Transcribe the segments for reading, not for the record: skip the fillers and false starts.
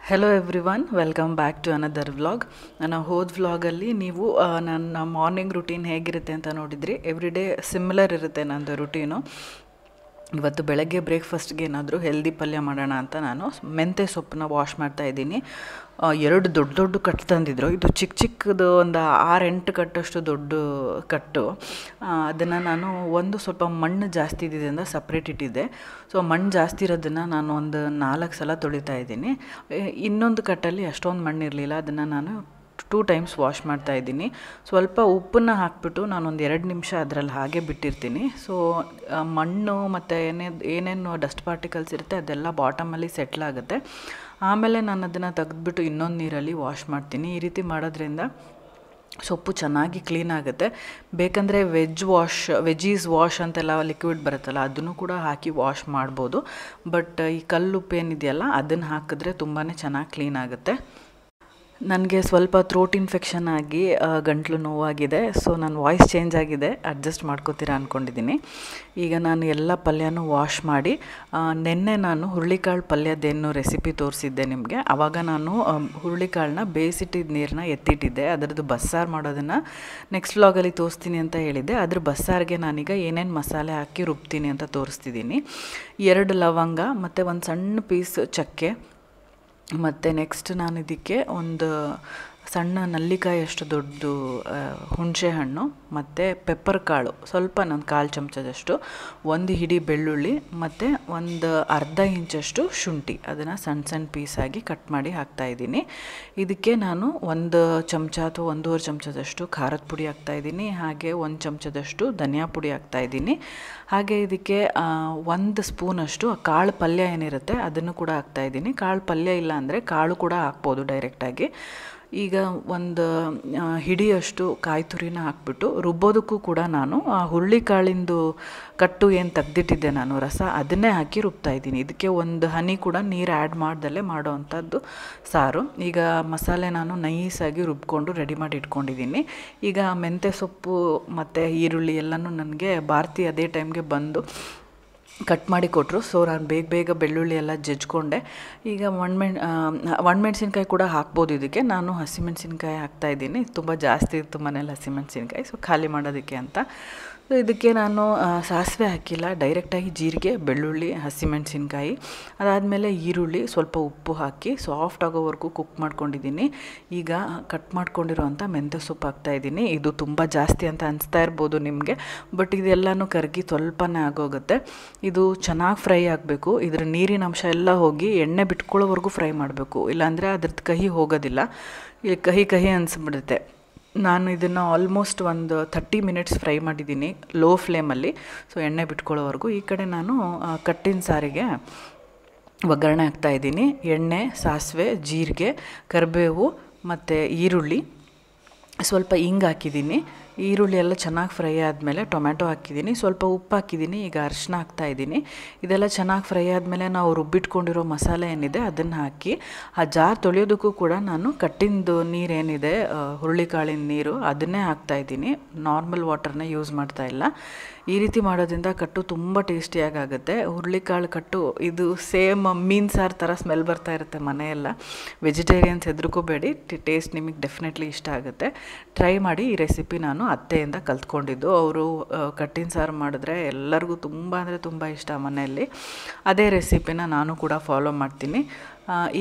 Hello everyone, welcome back to another vlog. ನನ್ನ ಹೋದ ವ್ಲಾಗಲ್ಲಿ ನೀವು ನನ್ನ ಮಾರ್ನಿಂಗ್ ರುಟೀನ್ ಹೇಗಿರುತ್ತೆ ಅಂತ ನೋಡಿದ್ರಿ. ಎವ್ರಿ ಡೇ ಸಿಮಿಲರ್ ಇರುತ್ತೆ ನನ್ನದು ರುಟೀನು. ಇವತ್ತು ಬೆಳಗ್ಗೆ ಬ್ರೇಕ್ಫಾಸ್ಟ್ಗೆ ಏನಾದರೂ ಹೆಲ್ದಿ ಪಲ್ಯ ಮಾಡೋಣ ಅಂತ ನಾನು ಮೆಂತ್ಯ ಸೊಪ್ಪನ್ನ ವಾಶ್ ಮಾಡ್ತಾಯಿದ್ದೀನಿ. 2 ದೊಡ್ಡ ದೊಡ್ಡ ಕಟ್ಟು ತಂದಿದ್ರು. ಇದು ಚಿಕ್ಕದು ಒಂದು 6-8 ಕಟ್ಟಷ್ಟು ದೊಡ್ಡ ಕಟ್ಟು. ಅದನ್ನು ನಾನು ಸ್ವಲ್ಪ ಮಣ್ಣು ಜಾಸ್ತಿ ಇದ್ದಿದ್ದರಿಂದ ಸಪ್ರೇಟ್ ಇಟ್ಟಿದ್ದೆ. ಸೊ ಮಣ್ಣು ಜಾಸ್ತಿ ಇರೋದನ್ನು ನಾನು ಒಂದು 4 ಸಲ ತೊಳಿತಾ ಇದ್ದೀನಿ. ಇನ್ನೊಂದು ಕಟ್ಟಲ್ಲಿ ಅಷ್ಟೊಂದು ಮಣ್ಣು ಇರಲಿಲ್ಲ, ಅದನ್ನು ನಾನು 2 ಟೈಮ್ಸ್ ವಾಶ್ ಮಾಡ್ತಾಯಿದ್ದೀನಿ. ಸ್ವಲ್ಪ ಉಪ್ಪನ್ನು ಹಾಕಿಬಿಟ್ಟು ನಾನೊಂದು 2 ನಿಮಿಷ ಅದರಲ್ಲಿ ಹಾಗೆ ಬಿಟ್ಟಿರ್ತೀನಿ. ಸೊ ಮಣ್ಣು ಮತ್ತು ಏನೇನು ಡಸ್ಟ್ ಪಾರ್ಟಿಕಲ್ಸ್ ಇರುತ್ತೆ ಅದೆಲ್ಲ ಬಾಟಮಲ್ಲಿ ಸೆಟ್ಲ್ ಆಗುತ್ತೆ. ಆಮೇಲೆ ನಾನು ಅದನ್ನು ತೆಗೆದ್ಬಿಟ್ಟು ಇನ್ನೊಂದು ನೀರಲ್ಲಿ ವಾಶ್ ಮಾಡ್ತೀನಿ. ಈ ರೀತಿ ಮಾಡೋದ್ರಿಂದ ಸೊಪ್ಪು ಚೆನ್ನಾಗಿ ಕ್ಲೀನ್ ಆಗುತ್ತೆ. ಬೇಕಂದರೆ ವೆಜ್ಜೀಸ್ ವಾಶ್ ಅಂತೆಲ್ಲ ಲಿಕ್ವಿಡ್ ಬರುತ್ತಲ್ಲ, ಅದನ್ನು ಕೂಡ ಹಾಕಿ ವಾಶ್ ಮಾಡ್ಬೋದು. ಬಟ್ ಈ ಕಲ್ಲುಪ್ಪು ಏನಿದೆಯಲ್ಲ ಅದನ್ನು ಹಾಕಿದ್ರೆ ತುಂಬಾ ಚೆನ್ನಾಗಿ ಕ್ಲೀನ್ ಆಗುತ್ತೆ. ನನಗೆ ಸ್ವಲ್ಪ ಥ್ರೋಟ್ ಇನ್ಫೆಕ್ಷನ್ ಆಗಿ ಗಂಟಲು ನೋವಾಗಿದೆ. ಸೊ ನನ್ನ ವಾಯ್ಸ್ ಚೇಂಜ್ ಆಗಿದೆ, ಅಡ್ಜಸ್ಟ್ ಮಾಡ್ಕೋತೀರಾ ಅಂದ್ಕೊಂಡಿದ್ದೀನಿ. ಈಗ ನಾನು ಎಲ್ಲ ಪಲ್ಯನೂ ವಾಶ್ ಮಾಡಿ, ನೆನ್ನೆ ನಾನು ಹುರುಳಿಕಾಳು ಪಲ್ಯದೇನು ರೆಸಿಪಿ ತೋರಿಸಿದ್ದೆ ನಿಮಗೆ. ಆವಾಗ ನಾನು ಹುರುಳಿಕಾಳನ್ನ ಬೇಯಿಸಿಟ್ಟಿದ್ದ ನೀರನ್ನ ಎತ್ತಿಟ್ಟಿದ್ದೆ. ಅದರದ್ದು ಬಸ್ಸಾರು ಮಾಡೋದನ್ನು ನೆಕ್ಸ್ಟ್ ವ್ಲಾಗಲ್ಲಿ ತೋರಿಸ್ತೀನಿ ಅಂತ ಹೇಳಿದ್ದೆ. ಅದ್ರ ಬಸ್ಸಾರಿಗೆ ನಾನೀಗ ಏನೇನು ಮಸಾಲೆ ಹಾಕಿ ರುಬ್ತೀನಿ ಅಂತ ತೋರಿಸ್ತಿದ್ದೀನಿ. 2 ಲವಂಗ ಮತ್ತು ಒಂದು ಸಣ್ಣ ಪೀಸ್ ಚಕ್ಕೆ, ಮತ್ತು ನೆಕ್ಸ್ಟ್ ನಾನು ಇದಕ್ಕೆ ಒಂದು ಸಣ್ಣ ನಲ್ಲಿಕಾಯಷ್ಟು ದೊಡ್ಡ ಹುಣಸೆ ಹಣ್ಣು ಮತ್ತು ಪೆಪ್ಪರ್ ಕಾಳು ಸ್ವಲ್ಪ, ಒಂದು 1/4 ಚಮಚದಷ್ಟು, 1 ಹಿಡಿ ಬೆಳ್ಳುಳ್ಳಿ ಮತ್ತು ಒಂದು ಅರ್ಧ ಇಂಚಷ್ಟು ಶುಂಠಿ, ಅದನ್ನು ಸಣ್ಣ ಪೀಸಾಗಿ ಕಟ್ ಮಾಡಿ ಹಾಕ್ತಾಯಿದ್ದೀನಿ. ಇದಕ್ಕೆ ನಾನು 1 ಚಮಚ ಅಥವಾ 1.5 ಚಮಚದಷ್ಟು ಖಾರದ ಪುಡಿ ಹಾಕ್ತಾಯಿದ್ದೀನಿ. ಹಾಗೆ 1 ಚಮಚದಷ್ಟು ಧನಿಯಾ ಪುಡಿ ಹಾಕ್ತಾಯಿದ್ದೀನಿ. ಹಾಗೆ ಇದಕ್ಕೆ 1 ಸ್ಪೂನಷ್ಟು ಕಾಳು ಪಲ್ಯ ಏನಿರುತ್ತೆ ಅದನ್ನು ಕೂಡ ಹಾಕ್ತಾಯಿದ್ದೀನಿ. ಕಾಳು ಪಲ್ಯ ಇಲ್ಲ ಅಂದರೆ ಕಾಳು ಕೂಡ ಹಾಕ್ಬೋದು ಡೈರೆಕ್ಟಾಗಿ. ಈಗ ಒಂದು ಹಿಡಿಯಷ್ಟು ಕಾಯಿ ತುರಿನ ಹಾಕ್ಬಿಟ್ಟು ರುಬ್ಬೋದಕ್ಕೂ ಕೂಡ ನಾನು ಹುರುಳಿಕಾಳಿಂದು ಕಟ್ಟು ಏನು ತೆಗ್ದಿಟ್ಟಿದ್ದೆ ನಾನು ರಸ, ಅದನ್ನೇ ಹಾಕಿ ರುಬ್ತಾಯಿದ್ದೀನಿ. ಇದಕ್ಕೆ ಒಂದು ಹನಿ ಕೂಡ ನೀರು ಆ್ಯಡ್ ಮಾಡ್ದಲ್ಲೇ ಮಾಡೋ ಅಂಥದ್ದು ಸಾರು. ಈಗ ಮಸಾಲೆ ನಾನು ನೈಸಾಗಿ ರುಬ್ಕೊಂಡು ರೆಡಿ ಮಾಡಿ ಇಟ್ಕೊಂಡಿದ್ದೀನಿ. ಈಗ ಮೆಂತ್ಯ ಸೊಪ್ಪು ಮತ್ತು ಈರುಳ್ಳಿ ಎಲ್ಲನೂ ನನಗೆ ಭಾರತಿ ಅದೇ ಟೈಮ್ಗೆ ಬಂದು ಕಟ್ ಮಾಡಿ ಕೊಟ್ಟರು. ಸೊ ನಾನು ಬೇಗ ಬೆಳ್ಳುಳ್ಳಿ ಎಲ್ಲ ಜಜ್ಕೊಂಡೆ. ಈಗ ಒಣಮೆಣ್ಸಿನ್ಕಾಯಿ ಕೂಡ ಹಾಕ್ಬೋದು ಇದಕ್ಕೆ. ನಾನು ಹಸಿಮೆಣ್ಸಿನ್ಕಾಯಿ ಹಾಕ್ತಾಯಿದ್ದೀನಿ. ತುಂಬ ಜಾಸ್ತಿ ಇತ್ತು ಮನೇಲಿ ಹಸಿಮೆಣ್ಸಿನ್ಕಾಯಿ, ಸೊ ಖಾಲಿ ಮಾಡೋದಕ್ಕೆ ಅಂತ. ಸೊ ಇದಕ್ಕೆ ನಾನು ಸಾಸಿವೆ ಹಾಕಿಲ್ಲ, ಡೈರೆಕ್ಟಾಗಿ ಜೀರಿಗೆ, ಬೆಳ್ಳುಳ್ಳಿ, ಹಸಿಮೆಣ್ಸಿನ್ಕಾಯಿ, ಅದಾದಮೇಲೆ ಈರುಳ್ಳಿ, ಸ್ವಲ್ಪ ಉಪ್ಪು ಹಾಕಿ ಸಾಫ್ಟ್ ಆಗೋವರೆಗೂ ಕುಕ್ ಮಾಡ್ಕೊಂಡಿದ್ದೀನಿ. ಈಗ ಕಟ್ ಮಾಡ್ಕೊಂಡಿರೋವಂಥ ಮೆಂತ್ಯ ಸೊಪ್ಪು ಹಾಕ್ತಾಯಿದ್ದೀನಿ. ಇದು ತುಂಬ ಜಾಸ್ತಿ ಅಂತ ಅನಿಸ್ತಾ ಇರ್ಬೋದು ನಿಮಗೆ, ಬಟ್ ಇದೆಲ್ಲನೂ ಕರಗಿ ಸ್ವಲ್ಪನೇ ಆಗೋಗುತ್ತೆ. ಇದು ಚೆನ್ನಾಗಿ ಫ್ರೈ ಆಗಬೇಕು. ಇದರ ನೀರಿನ ಅಂಶ ಎಲ್ಲ ಹೋಗಿ ಎಣ್ಣೆ ಬಿಟ್ಕೊಳ್ಳೋವರೆಗೂ ಫ್ರೈ ಮಾಡಬೇಕು, ಇಲ್ಲಾಂದರೆ ಅದ್ರದ್ದು ಕಹಿ ಹೋಗೋದಿಲ್ಲ. ಇಲ್ಲಿ ಕಹಿ ಅನಿಸ್ಬಿಡುತ್ತೆ. ನಾನು ಇದನ್ನು ಆಲ್ಮೋಸ್ಟ್ ಒಂದು 30 ಮಿನಿಟ್ಸ್ ಫ್ರೈ ಮಾಡಿದ್ದೀನಿ ಲೋ ಫ್ಲೇಮಲ್ಲಿ, ಸೊ ಎಣ್ಣೆ ಬಿಟ್ಕೊಳ್ಳೋವರೆಗೂ. ಈ ಕಡೆ ನಾನು ಕಟ್ಟಿನ ಸಾರಿಗೆ ಒಗ್ಗರಣೆ ಹಾಕ್ತಾಯಿದ್ದೀನಿ. ಎಣ್ಣೆ, ಸಾಸಿವೆ, ಜೀರಿಗೆ, ಕರಿಬೇವು ಮತ್ತು ಈರುಳ್ಳಿ, ಸ್ವಲ್ಪ ಹಿಂಗೆ ಹಾಕಿದ್ದೀನಿ. ಈರುಳ್ಳಿ ಎಲ್ಲ ಚೆನ್ನಾಗಿ ಫ್ರೈ ಆದಮೇಲೆ ಟೊಮ್ಯಾಟೊ ಹಾಕಿದ್ದೀನಿ, ಸ್ವಲ್ಪ ಉಪ್ಪು ಹಾಕಿದ್ದೀನಿ. ಈಗ ಅರಿಶಿನ ಹಾಕ್ತಾಯಿದ್ದೀನಿ. ಇದೆಲ್ಲ ಚೆನ್ನಾಗಿ ಫ್ರೈ ಆದಮೇಲೆ ನಾವು ರುಬ್ಬಿಟ್ಕೊಂಡಿರೋ ಮಸಾಲೆ ಏನಿದೆ ಅದನ್ನು ಹಾಕಿ, ಆ ಜಾರ್ ತೊಳೆಯೋದಕ್ಕೂ ಕೂಡ ನಾನು ಕಟ್ಟಿಂದು ನೀರೇನಿದೆ ಹುರುಳಿಕಾಳಿನ ನೀರು ಅದನ್ನೇ ಹಾಕ್ತಾಯಿದ್ದೀನಿ. ನಾರ್ಮಲ್ ವಾಟರ್ನ ಯೂಸ್ ಮಾಡ್ತಾಯಿಲ್ಲ. ಈ ರೀತಿ ಮಾಡೋದ್ರಿಂದ ಕಟ್ಟು ತುಂಬ ಟೇಸ್ಟಿಯಾಗಿ ಆಗುತ್ತೆ. ಹುರುಳಿಕಾಳು ಕಟ್ಟು ಇದು ಸೇಮ್ ಮೀನು ಸಾರು ಥರ ಸ್ಮೆಲ್ ಬರ್ತಾ ಇರುತ್ತೆ ಮನೆಯೆಲ್ಲ. ವೆಜಿಟೇರಿಯನ್ಸ್ ಹೆದರ್ಕೋಬೇಡಿ, ಟೇಸ್ಟ್ ನಿಮಗೆ ಡೆಫಿನೆಟ್ಲಿ ಇಷ್ಟ ಆಗುತ್ತೆ. ಟ್ರೈ ಮಾಡಿ. ಈ ರೆಸಿಪಿ ನಾನು ಅತ್ತೆಯಿಂದ ಕಲ್ತ್ಕೊಂಡಿದ್ದು. ಅವರು ಕಟ್ಟಿನ ಸಾರು ಮಾಡಿದ್ರೆ ಎಲ್ಲರಿಗೂ ತುಂಬ ಅಂದರೆ ತುಂಬ ಇಷ್ಟ ಮನೆಯಲ್ಲಿ. ಅದೇ ರೆಸಿಪಿನ ನಾನು ಕೂಡ ಫಾಲೋ ಮಾಡ್ತೀನಿ.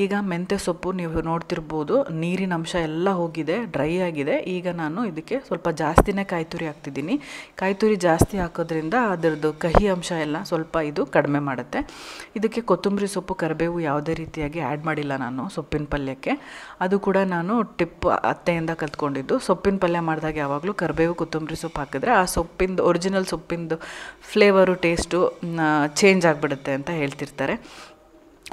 ಈಗ ಮೆಂತ್ಯ ಸೊಪ್ಪು ನೀವು ನೋಡ್ತಿರ್ಬೋದು, ನೀರಿನ ಅಂಶ ಎಲ್ಲ ಹೋಗಿದೆ, ಡ್ರೈ ಆಗಿದೆ. ಈಗ ನಾನು ಇದಕ್ಕೆ ಸ್ವಲ್ಪ ಜಾಸ್ತಿನೇ ಕಾಯಿ ತುರಿ ಹಾಕ್ತಿದ್ದೀನಿ. ಕಾಯಿ ತುರಿ ಜಾಸ್ತಿ ಹಾಕೋದ್ರಿಂದ ಅದರದ್ದು ಕಹಿ ಅಂಶ ಎಲ್ಲ ಸ್ವಲ್ಪ ಇದು ಕಡಿಮೆ ಮಾಡುತ್ತೆ. ಇದಕ್ಕೆ ಕೊತ್ತಂಬರಿ ಸೊಪ್ಪು, ಕರಿಬೇವು ಯಾವುದೇ ರೀತಿಯಾಗಿ ಆ್ಯಡ್ ಮಾಡಿಲ್ಲ ನಾನು ಸೊಪ್ಪಿನ ಪಲ್ಯಕ್ಕೆ. ಅದು ಕೂಡ ನಾನು ಟಿಪ್ ಅತ್ತೆಯಿಂದ ಕಲ್ತ್ಕೊಂಡಿದ್ದು. ಸೊಪ್ಪಿನ ಪಲ್ಯ ಮಾಡಿದಾಗ ಯಾವಾಗಲೂ ಕರಿಬೇವು, ಕೊತ್ತಂಬರಿ ಸೊಪ್ಪು ಹಾಕಿದ್ರೆ ಆ ಸೊಪ್ಪಿಂದು ಒರಿಜಿನಲ್ ಸೊಪ್ಪಿಂದು ಫ್ಲೇವರು, ಟೇಸ್ಟು ಚೇಂಜ್ ಆಗಿಬಿಡುತ್ತೆ ಅಂತ ಹೇಳ್ತಿರ್ತಾರೆ.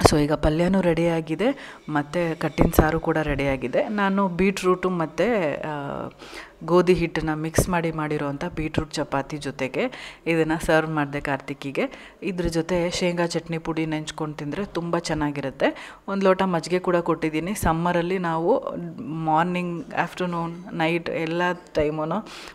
ಸೊ ಈಗ ಪಲ್ಯನೂ ರೆಡಿಯಾಗಿದೆ ಮತ್ತು ಕಟ್ಟಿನ ಸಾರು ಕೂಡ ರೆಡಿಯಾಗಿದೆ. ನಾನು ಬೀಟ್ರೂಟು ಮತ್ತು ಗೋಧಿ ಹಿಟ್ಟನ್ನು ಮಿಕ್ಸ್ ಮಾಡಿರೋವಂಥ ಬೀಟ್ರೂಟ್ ಚಪಾತಿ ಜೊತೆಗೆ ಇದನ್ನು ಸರ್ವ್ ಮಾಡಿದೆ ಕಾರ್ತಿಕ್ಕಿಗೆ. ಇದ್ರ ಜೊತೆ ಶೇಂಗಾ ಚಟ್ನಿ ಪುಡಿ ನೆಂಚ್ಕೊಂಡು ತಿಂದರೆ ತುಂಬ ಚೆನ್ನಾಗಿರುತ್ತೆ. ಒಂದು ಲೋಟ ಮಜ್ಜಿಗೆ ಕೂಡ ಕೊಟ್ಟಿದ್ದೀನಿ. ಸಮ್ಮರಲ್ಲಿ ನಾವು ಮಾರ್ನಿಂಗ್, ಆಫ್ಟರ್ನೂನ್, ನೈಟ್ ಎಲ್ಲ ಟೈಮೂ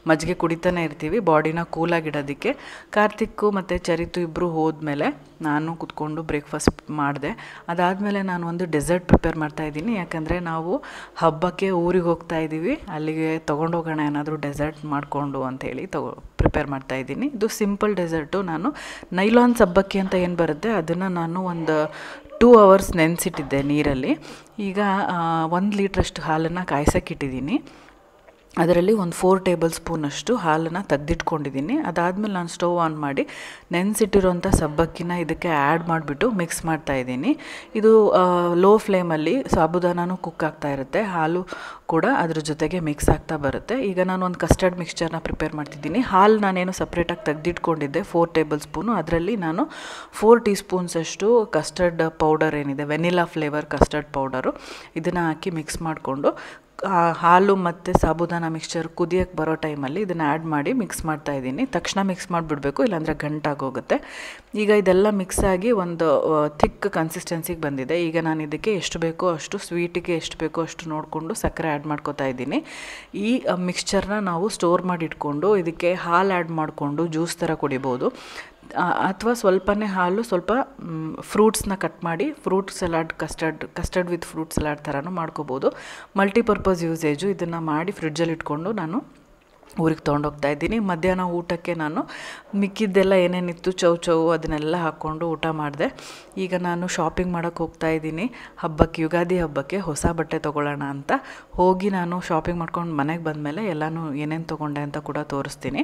ಮಜ್ಜಿಗೆ ಕುಡಿತಾನೆ ಇರ್ತೀವಿ ಬಾಡಿನ ಕೂಲಾಗಿಡೋದಕ್ಕೆ. ಕಾರ್ತಿಕ್ಕು ಮತ್ತು ಚರಿತು ಇಬ್ಬರು ಹೋದ್ಮೇಲೆ ನಾನು ಕೂತ್ಕೊಂಡು ಬ್ರೇಕ್ಫಾಸ್ಟ್ ಮಾಡಿದೆ. ಅದಾದಮೇಲೆ ನಾನು ಒಂದು ಡೆಸರ್ಟ್ ಪ್ರಿಪೇರ್ ಮಾಡ್ತಾಯಿದ್ದೀನಿ. ಯಾಕಂದರೆ ನಾವು ಹಬ್ಬಕ್ಕೆ ಊರಿಗೆ ಹೋಗ್ತಾ ಇದ್ದೀವಿ, ಅಲ್ಲಿಗೆ ತೊಗೊಂಡೋಗೋಣ ಏನಾದರೂ ಡೆಸರ್ಟ್ ಮಾಡಿಕೊಂಡು ಅಂಥೇಳಿ ಪ್ರಿಪೇರ್ ಮಾಡ್ತಾಯಿದ್ದೀನಿ. ಇದು ಸಿಂಪಲ್ ಡೆಸರ್ಟು. ನಾನು ನೈಲಾನ್ ಸಬ್ಬಕ್ಕಿ ಅಂತ ಏನು ಬರುತ್ತೆ ಅದನ್ನು ನಾನು ಒಂದು 2 hours ನೆನೆಸಿಟ್ಟಿದ್ದೆ ನೀರಲ್ಲಿ. ಈಗ 1 ಲೀಟ್ರಷ್ಟು ಹಾಲನ್ನು ಕಾಯ್ಸೋಕ್ಕಿಟ್ಟಿದ್ದೀನಿ. ಅದರಲ್ಲಿ ಒಂದು 4 ಟೇಬಲ್ ಸ್ಪೂನಷ್ಟು ಹಾಲನ್ನು ತೆಗೆದಿಟ್ಕೊಂಡಿದ್ದೀನಿ. ಅದಾದಮೇಲೆ ನಾನು ಸ್ಟವ್ ಆನ್ ಮಾಡಿ ನೆನೆಸಿಟ್ಟಿರೋಂಥ ಸಬ್ಬಕ್ಕಿನ ಇದಕ್ಕೆ ಆ್ಯಡ್ ಮಾಡಿಬಿಟ್ಟು ಮಿಕ್ಸ್ ಮಾಡ್ತಾಯಿದ್ದೀನಿ. ಇದು ಲೋ ಫ್ಲೇಮಲ್ಲಿ ಸಾಬುದಾನೂ ಕುಕ್ ಆಗ್ತಾ ಇರುತ್ತೆ, ಹಾಲು ಕೂಡ ಅದ್ರ ಜೊತೆಗೆ ಮಿಕ್ಸ್ ಆಗ್ತಾ ಬರುತ್ತೆ. ಈಗ ನಾನು ಒಂದು ಕಸ್ಟರ್ಡ್ ಮಿಕ್ಸ್ಚರ್ನ ಪ್ರಿಪೇರ್ ಮಾಡ್ತಿದ್ದೀನಿ. ಹಾಲು ನಾನೇನು ಸಪ್ರೇಟಾಗಿ ತೆಗೆದಿಟ್ಕೊಂಡಿದ್ದೆ 4 ಟೇಬಲ್ ಸ್ಪೂನು. ಅದರಲ್ಲಿ ನಾನು 4 ಟೀ ಸ್ಪೂನ್ಸಷ್ಟು ಕಸ್ಟರ್ಡ್ ಪೌಡರ್ ಏನಿದೆ, ವೆನಿಲಾ ಫ್ಲೇವರ್ ಕಸ್ಟರ್ಡ್ ಪೌಡರು, ಇದನ್ನು ಹಾಕಿ ಮಿಕ್ಸ್ ಮಾಡಿಕೊಂಡು ಹಾಲು ಮತ್ತು ಸಾಬುದಾನ ಮಿಕ್ಸ್ಚರ್ ಕುದಿಯೋಕ್ಕೆ ಬರೋ ಟೈಮಲ್ಲಿ ಇದನ್ನು ಆ್ಯಡ್ ಮಾಡಿ ಮಿಕ್ಸ್ ಮಾಡ್ತಾಯಿದ್ದೀನಿ. ತಕ್ಷಣ ಮಿಕ್ಸ್ ಮಾಡಿಬಿಡ್ಬೇಕು, ಇಲ್ಲಾಂದರೆ ಗಂಟಾಗೋಗುತ್ತೆ. ಈಗ ಇದೆಲ್ಲ ಮಿಕ್ಸ್ ಆಗಿ ಒಂದು ಥಿಕ್ ಕನ್ಸಿಸ್ಟೆನ್ಸಿಗೆ ಬಂದಿದೆ. ಈಗ ನಾನು ಇದಕ್ಕೆ ಎಷ್ಟು ಬೇಕೋ ಅಷ್ಟು, ಸ್ವೀಟಿಗೆ ಎಷ್ಟು ಬೇಕೋ ಅಷ್ಟು ನೋಡಿಕೊಂಡು ಸಕ್ಕರೆ ಆ್ಯಡ್ ಮಾಡ್ಕೋತಾ ಇದ್ದೀನಿ. ಈ ಮಿಕ್ಸ್ಚರ್ನ ನಾವು ಸ್ಟೋರ್ ಮಾಡಿ ಇಟ್ಕೊಂಡು ಇದಕ್ಕೆ ಹಾಲು ಆ್ಯಡ್ ಮಾಡಿಕೊಂಡು ಜ್ಯೂಸ್ ಥರ ಕುಡಿಬೋದು. ಅಥವಾ ಸ್ವಲ್ಪನೇ ಹಾಲು, ಸ್ವಲ್ಪ ಫ್ರೂಟ್ಸ್ನ ಕಟ್ ಮಾಡಿ fruit salad, custard with fruit salad ಥರನೂ ಮಾಡ್ಕೋಬೋದು. Multipurpose usage. ಇದನ್ನು ಮಾಡಿ ಫ್ರಿಡ್ಜಲ್ಲಿ ಇಟ್ಕೊಂಡು ನಾನು ಊರಿಗೆ ತೊಗೊಂಡೋಗ್ತಾ ಇದ್ದೀನಿ. ಮಧ್ಯಾಹ್ನ ಊಟಕ್ಕೆ ನಾನು ಮಿಕ್ಕಿದ್ದೆಲ್ಲ ಏನೇನಿತ್ತು ಚೌ ಅದನ್ನೆಲ್ಲ ಹಾಕ್ಕೊಂಡು ಊಟ ಮಾಡಿದೆ. ಈಗ ನಾನು ಶಾಪಿಂಗ್ ಮಾಡೋಕ್ಕೆ ಹೋಗ್ತಾ ಇದ್ದೀನಿ. ಹಬ್ಬಕ್ಕೆ, ಯುಗಾದಿ ಹಬ್ಬಕ್ಕೆ ಹೊಸ ಬಟ್ಟೆ ತೊಗೊಳ್ಳೋಣ ಅಂತ ಹೋಗಿ ನಾನು ಶಾಪಿಂಗ್ ಮಾಡ್ಕೊಂಡು ಮನೆಗೆ ಬಂದಮೇಲೆ ಎಲ್ಲನೂ ಏನೇನು ತೊಗೊಂಡೆ ಅಂತ ಕೂಡ ತೋರಿಸ್ತೀನಿ.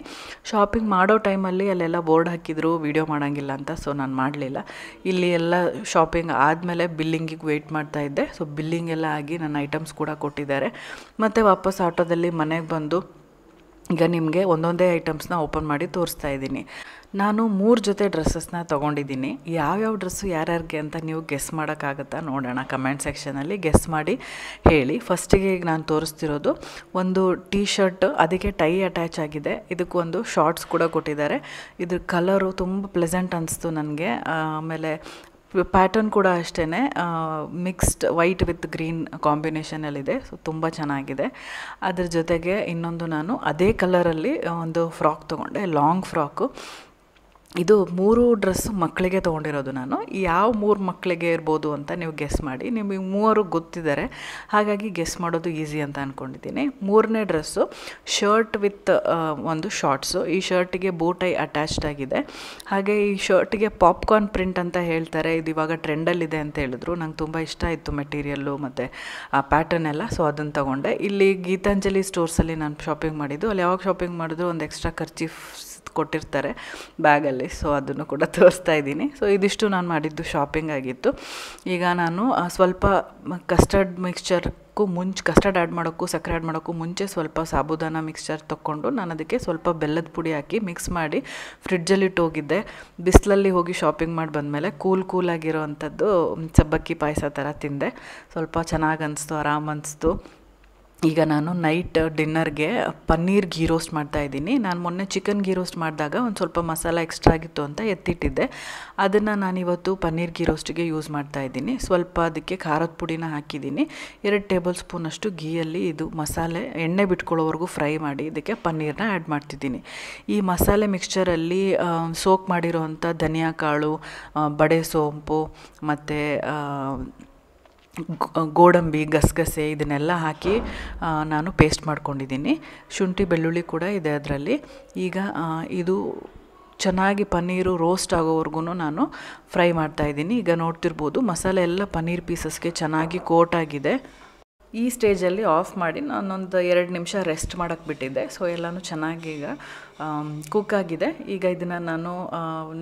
ಶಾಪಿಂಗ್ ಮಾಡೋ ಟೈಮಲ್ಲಿ ಅಲ್ಲೆಲ್ಲ ಬೋರ್ಡ್ ಹಾಕಿದ್ರು ವಿಡಿಯೋ ಮಾಡೋಂಗಿಲ್ಲ ಅಂತ, ಸೊ ನಾನು ಮಾಡಲಿಲ್ಲ. ಇಲ್ಲಿ ಎಲ್ಲ ಶಾಪಿಂಗ್ ಆದಮೇಲೆ ಬಿಲ್ಲಿಂಗಿಗೆ ವೆಯ್ಟ್ ಮಾಡ್ತಾಯಿದ್ದೆ. ಸೊ ಬಿಲ್ಲಿಂಗ್ ಎಲ್ಲ ಆಗಿ ನನ್ನ ಐಟಮ್ಸ್ ಕೂಡ ಕೊಟ್ಟಿದ್ದಾರೆ. ಮತ್ತು ವಾಪಸ್ ಆಟೋದಲ್ಲಿ ಮನೆಗೆ ಬಂದು ಈಗ ನಿಮಗೆ ಒಂದೊಂದೇ ಐಟಮ್ಸ್ನ ಓಪನ್ ಮಾಡಿ ತೋರಿಸ್ತಾ ಇದ್ದೀನಿ. ನಾನು 3 ಜೊತೆ ಡ್ರೆಸ್ಸಸ್ನ ತೊಗೊಂಡಿದ್ದೀನಿ. ಯಾವ್ಯಾವ ಡ್ರೆಸ್ಸು ಯಾರ್ಯಾರಿಗೆ ಅಂತ ನೀವು ಗೆಸ್ ಮಾಡೋಕ್ಕಾಗುತ್ತಾ ನೋಡೋಣ, ಕಮೆಂಟ್ ಸೆಕ್ಷನಲ್ಲಿ ಗೆಸ್ ಮಾಡಿ ಹೇಳಿ. ಫಸ್ಟಿಗೆ ಈಗ ನಾನು ತೋರಿಸ್ತಿರೋದು ಒಂದು ಟೀ ಶರ್ಟ್, ಅದಕ್ಕೆ ಟೈ ಅಟ್ಯಾಚ್ ಆಗಿದೆ. ಇದಕ್ಕೊಂದು ಶಾರ್ಟ್ಸ್ ಕೂಡ ಕೊಟ್ಟಿದ್ದಾರೆ. ಇದ್ರ ಕಲರು ತುಂಬ ಪ್ಲೆಸೆಂಟ್ ಅನಿಸ್ತು ನನಗೆ. ಆಮೇಲೆ ಪ್ಯಾಟರ್ನ್ ಕೂಡ ಅಷ್ಟೇ ಮಿಕ್ಸ್ಡ್ ವೈಟ್ ವಿತ್ ಗ್ರೀನ್ ಕಾಂಬಿನೇಷನಲ್ಲಿದೆ. ಸೊ ತುಂಬ ಚೆನ್ನಾಗಿದೆ. ಅದ್ರ ಜೊತೆಗೆ ಇನ್ನೊಂದು ನಾನು ಅದೇ ಕಲರಲ್ಲಿ ಒಂದು ಫ್ರಾಕ್ ತೊಗೊಂಡೆ, ಲಾಂಗ್ ಫ್ರಾಕು. ಇದು 3 ಡ್ರೆಸ್ಸು ಮಕ್ಕಳಿಗೆ ತೊಗೊಂಡಿರೋದು ನಾನು. ಯಾವ 3 ಮಕ್ಕಳಿಗೆ ಇರ್ಬೋದು ಅಂತ ನೀವು ಗೆಸ್ ಮಾಡಿ. ನಿಮಗೆ 3 ಗೊತ್ತಿದ್ದಾರೆ, ಹಾಗಾಗಿ ಗೆಸ್ ಮಾಡೋದು ಈಸಿ ಅಂತ ಅಂದ್ಕೊಂಡಿದ್ದೀನಿ. 3ನೇ ಡ್ರೆಸ್ಸು ಶರ್ಟ್ ವಿತ್ ಒಂದು ಶಾರ್ಟ್ಸು. ಈ ಶರ್ಟಿಗೆ ಬೋಟೈ ಅಟ್ಯಾಚ್ಡ್ ಆಗಿದೆ. ಹಾಗೆ ಈ ಶರ್ಟಿಗೆ ಪಾಪ್ಕಾರ್ನ್ ಪ್ರಿಂಟ್ ಅಂತ ಹೇಳ್ತಾರೆ. ಇದು ಇವಾಗ ಟ್ರೆಂಡಲ್ಲಿದೆ ಅಂತ ಹೇಳಿದ್ರು. ನಂಗೆ ತುಂಬ ಇಷ್ಟ ಆಯಿತು ಮೆಟೀರಿಯಲ್ಲು ಮತ್ತು ಆ ಪ್ಯಾಟರ್ನ್ ಎಲ್ಲ. ಸೊ ಅದನ್ನು ತೊಗೊಂಡೆ. ಇಲ್ಲಿ ಗೀತಾಂಜಲಿ ಸ್ಟೋರ್ಸಲ್ಲಿ ನಾನು ಶಾಪಿಂಗ್ ಮಾಡಿದ್ದು. ಅಲ್ಲಿ ಯಾವಾಗ ಶಾಪಿಂಗ್ ಮಾಡಿದ್ರು ಒಂದು ಎಕ್ಸ್ಟ್ರಾ ಖರ್ಚೀಫ್ ಕೊಟ್ಟಿರ್ತಾರೆ ಬ್ಯಾಗಲ್ಲಿ. ಸೊ ಅದನ್ನು ಕೂಡ ತೋರಿಸ್ತಾ ಇದ್ದೀನಿ. ಸೊ ಇದಿಷ್ಟು ನಾನು ಮಾಡಿದ್ದು ಶಾಪಿಂಗ್ ಆಗಿತ್ತು. ಈಗ ನಾನು ಸ್ವಲ್ಪ ಕಸ್ಟರ್ಡ್ ಮಿಕ್ಸ್ಚರ್ಗೂ ಕಸ್ಟರ್ಡ್ ಆ್ಯಡ್ ಮಾಡೋಕ್ಕೂ ಸಕ್ಕರೆ ಆ್ಯಡ್ ಮಾಡೋಕ್ಕೂ ಮುಂಚೆ ಸ್ವಲ್ಪ ಸಾಬುದಾನ ಮಿಕ್ಸ್ಚರ್ ತೊಗೊಂಡು ನಾನು ಅದಕ್ಕೆ ಸ್ವಲ್ಪ ಬೆಲ್ಲದ ಪುಡಿ ಹಾಕಿ ಮಿಕ್ಸ್ ಮಾಡಿ ಫ್ರಿಡ್ಜಲ್ಲಿ ಇಟ್ಟೋಗಿದ್ದೆ. ಬಿಸಿಲಲ್ಲಿ ಹೋಗಿ ಶಾಪಿಂಗ್ ಮಾಡಿ ಬಂದಮೇಲೆ ಕೂಲಾಗಿರೋ ಅಂಥದ್ದು ಸಬ್ಬಕ್ಕಿ ಪಾಯಸ ಥರ ತಿಂದೆ. ಸ್ವಲ್ಪ ಚೆನ್ನಾಗಿ ಅನಿಸ್ತು, ಆರಾಮ್ ಅನಿಸ್ತು. ಈಗ ನಾನು ನೈಟ್ ಡಿನ್ನರ್ಗೆ ಪನ್ನೀರ್ ಗೀ ರೋಸ್ಟ್ ಮಾಡ್ತಾಯಿದ್ದೀನಿ. ನಾನು ಮೊನ್ನೆ ಚಿಕನ್ ಗೀ ರೋಸ್ಟ್ ಮಾಡಿದಾಗ ಒಂದು ಸ್ವಲ್ಪ ಮಸಾಲ ಎಕ್ಸ್ಟ್ರಾ ಆಗಿತ್ತು ಅಂತ ಎತ್ತಿಟ್ಟಿದ್ದೆ. ಅದನ್ನು ನಾನಿವತ್ತು ಪನ್ನೀರ್ ಗೀ ರೋಸ್ಟಿಗೆ ಯೂಸ್ ಮಾಡ್ತಾಯಿದ್ದೀನಿ. ಸ್ವಲ್ಪ ಅದಕ್ಕೆ ಖಾರದ ಪುಡಿನ ಹಾಕಿದ್ದೀನಿ. 2 ಟೇಬಲ್ ಸ್ಪೂನಷ್ಟು ಗೀಯಲ್ಲಿ ಇದು ಮಸಾಲೆ ಎಣ್ಣೆ ಬಿಟ್ಕೊಳ್ಳೋವರೆಗೂ ಫ್ರೈ ಮಾಡಿ ಇದಕ್ಕೆ ಪನ್ನೀರನ್ನ ಆ್ಯಡ್ ಮಾಡ್ತಿದ್ದೀನಿ. ಈ ಮಸಾಲೆ ಮಿಕ್ಸ್ಚರಲ್ಲಿ ಸೋಕ್ ಮಾಡಿರೋವಂಥ ಧನಿಯಾ ಕಾಳು, ಬಡೆ ಸೋಂಪು ಮತ್ತು ಗೋಡಂಬಿ, ಗಸಗಸೆ ಇದನ್ನೆಲ್ಲ ಹಾಕಿ ನಾನು ಪೇಸ್ಟ್ ಮಾಡ್ಕೊಂಡಿದ್ದೀನಿ. ಶುಂಠಿ ಬೆಳ್ಳುಳ್ಳಿ ಕೂಡ ಇದೆ ಅದರಲ್ಲಿ. ಈಗ ಇದು ಚೆನ್ನಾಗಿ ಪನ್ನೀರು ರೋಸ್ಟ್ ಆಗೋವರೆಗೂ ನಾನು ಫ್ರೈ ಮಾಡ್ತಾಯಿದ್ದೀನಿ. ಈಗ ನೋಡ್ತಿರ್ಬೋದು ಮಸಾಲೆ ಎಲ್ಲ ಪನ್ನೀರ್ ಪೀಸಸ್ಗೆ ಚೆನ್ನಾಗಿ ಕೋಟ್ ಆಗಿದೆ. ಈ ಸ್ಟೇಜಲ್ಲಿ ಆಫ್ ಮಾಡಿ ನಾನೊಂದು 2 ನಿಮಿಷ ರೆಸ್ಟ್ ಮಾಡೋಕ್ಕೆ ಬಿಟ್ಟಿದ್ದೆ. ಸೊ ಎಲ್ಲನೂ ಚೆನ್ನಾಗಿ ಈಗ ಕುಕ್ ಆಗಿದೆ. ಈಗ ಇದನ್ನು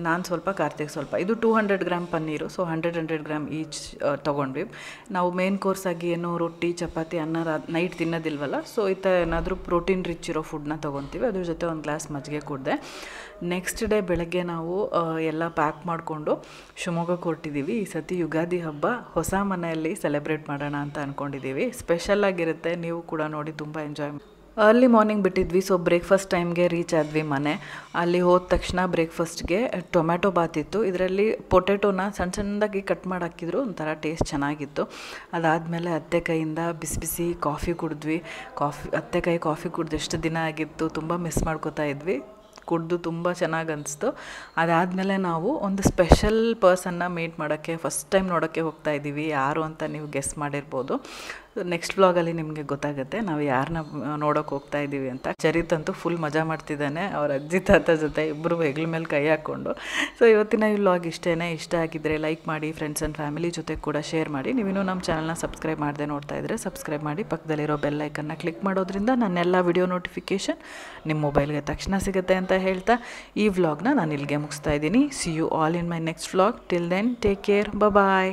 ನಾನು ಸ್ವಲ್ಪ, ಕಾರ್ತಿಕ್ ಸ್ವಲ್ಪ. ಇದು 200 gram paneer. So 100 gram each ತೊಗೊಂಡ್ವಿ. ನಾವು ಮೇನ್ ಕೋರ್ಸ್ ಆಗಿ ಏನು ರೊಟ್ಟಿ, ಚಪಾತಿ, ಅನ್ನ ನೈಟ್ ತಿನ್ನೋದಿಲ್ವಲ್ಲ. ಸೊ ಈ ಥರ ಏನಾದರೂ ಪ್ರೋಟೀನ್ ರಿಚ್ ಇರೋ ಫುಡ್ನ ತೊಗೊತೀವಿ. ಅದ್ರ ಜೊತೆ ಒಂದು ಗ್ಲಾಸ್ ಮಜ್ಜಿಗೆ ಕುಡಿದೆ. ನೆಕ್ಸ್ಟ್ ಡೇ ಬೆಳಗ್ಗೆ ನಾವು ಎಲ್ಲ ಪ್ಯಾಕ್ ಮಾಡಿಕೊಂಡು ಶಿವಮೊಗ್ಗಕ್ಕೆ ಹೊರಟಿದ್ದೀವಿ. ಈ ಸತಿ ಯುಗಾದಿ ಹಬ್ಬ ಹೊಸ ಮನೆಯಲ್ಲಿ ಸೆಲೆಬ್ರೇಟ್ ಮಾಡೋಣ ಅಂತ ಅಂದ್ಕೊಂಡಿದ್ದೀವಿ. ಸ್ಪೆಷಲ್ ಆಗಿರುತ್ತೆ. ನೀವು ಕೂಡ ನೋಡಿ ತುಂಬ ಎಂಜಾಯ್ ಅರ್ಲಿ ಮಾರ್ನಿಂಗ್ ಬಿಟ್ಟಿದ್ವಿ. ಸೊ ಬ್ರೇಕ್ಫಾಸ್ಟ್ ಟೈಮ್ಗೆ ರೀಚ್ ಆದ್ವಿ ಮನೆ. ಅಲ್ಲಿ ಹೋದ ತಕ್ಷಣ ಬ್ರೇಕ್ಫಾಸ್ಟ್ಗೆ ಟೊಮ್ಯಾಟೊ ಬಾತ್ ಇತ್ತು. ಇದರಲ್ಲಿ ಪೊಟೆಟೋನ ಸಣ್ಣ ಸಣ್ಣದಾಗಿ ಕಟ್ ಮಾಡಿ ಹಾಕಿದ್ರು, ಒಂಥರ ಟೇಸ್ಟ್ ಚೆನ್ನಾಗಿತ್ತು. ಅದಾದಮೇಲೆ ಅತ್ತೆ ಕೈಯಿಂದ ಬಿಸಿ ಬಿಸಿ ಕಾಫಿ ಕುಡಿದ್ವಿ. ಅತ್ತೆ ಕೈ ಕಾಫಿ ಕುಡ್ದು ಎಷ್ಟು ದಿನ ಆಗಿತ್ತು, ತುಂಬ ಮಿಸ್ ಮಾಡ್ಕೋತಾ ಇದ್ವಿ. ಕುಡಿದು ತುಂಬ ಚೆನ್ನಾಗಿ ಅನಿಸ್ತು. ಅದಾದಮೇಲೆ ನಾವು ಒಂದು ಸ್ಪೆಷಲ್ ಪರ್ಸನ್ನ ಮೀಟ್ ಮಾಡೋಕ್ಕೆ ಫಸ್ಟ್ ಟೈಮ್ ನೋಡೋಕ್ಕೆ ಹೋಗ್ತಾ ಇದ್ದೀವಿ. ಯಾರು ಅಂತ ನೀವು ಗೆಸ್ ಮಾಡಿರ್ಬೋದು. ನೆಕ್ಸ್ಟ್ ವ್ಲಾಗಲ್ಲಿ ನಿಮಗೆ ಗೊತ್ತಾಗುತ್ತೆ ನಾವು ಯಾರನ್ನ ನೋಡೋಕೆ ಹೋಗ್ತಾ ಇದ್ದೀವಿ ಅಂತ. ಚರಿತ್ ಅಂತೂ ಫುಲ್ ಮಜಾ ಮಾಡ್ತಿದ್ದಾನೆ ಅವ್ರ ಅಜ್ಜಿ ತಾತ ಜೊತೆ, ಇಬ್ಬರು ಹೆಗ್ಲ ಮೇಲೆ ಕೈ ಹಾಕ್ಕೊಂಡು. ಸೊ ಇವತ್ತಿನ ಈ ವ್ಲಾಗ್ ಇಷ್ಟೇ. ಇಷ್ಟ ಆಗಿದ್ದರೆ ಲೈಕ್ ಮಾಡಿ, ಫ್ರೆಂಡ್ಸ್ ಆ್ಯಂಡ್ ಫ್ಯಾಮಿಲಿ ಜೊತೆ ಕೂಡ ಶೇರ್ ಮಾಡಿ. ನೀವಿನ್ನೂ ನಮ್ಮ ಚಾನಲ್ನ ಸಬ್ಸ್ಕ್ರೈಬ್ ಮಾಡದೆ ನೋಡ್ತಾ ಇದ್ದರೆ ಸಬ್ಸ್ಕ್ರೈಬ್ ಮಾಡಿ, ಪಕ್ಕದಲ್ಲಿರೋ ಬೆಲ್ ಐಕನ್ನ ಕ್ಲಿಕ್ ಮಾಡೋದ್ರಿಂದ ನನ್ನೆಲ್ಲ ವಿಡಿಯೋ ನೋಟಿಫಿಕೇಷನ್ ನಿಮ್ಮ ಮೊಬೈಲ್ಗೆ ತಕ್ಷಣ ಸಿಗುತ್ತೆ ಅಂತ ಹೇಳ್ತಾ ಈ ವ್ಲಾಗ್ನ ನಾನು ಇಲ್ಲಿಗೆ ಮುಗಿಸ್ತಾ ಇದ್ದೀನಿ. See you all in my next vlog. Till then take care, bye.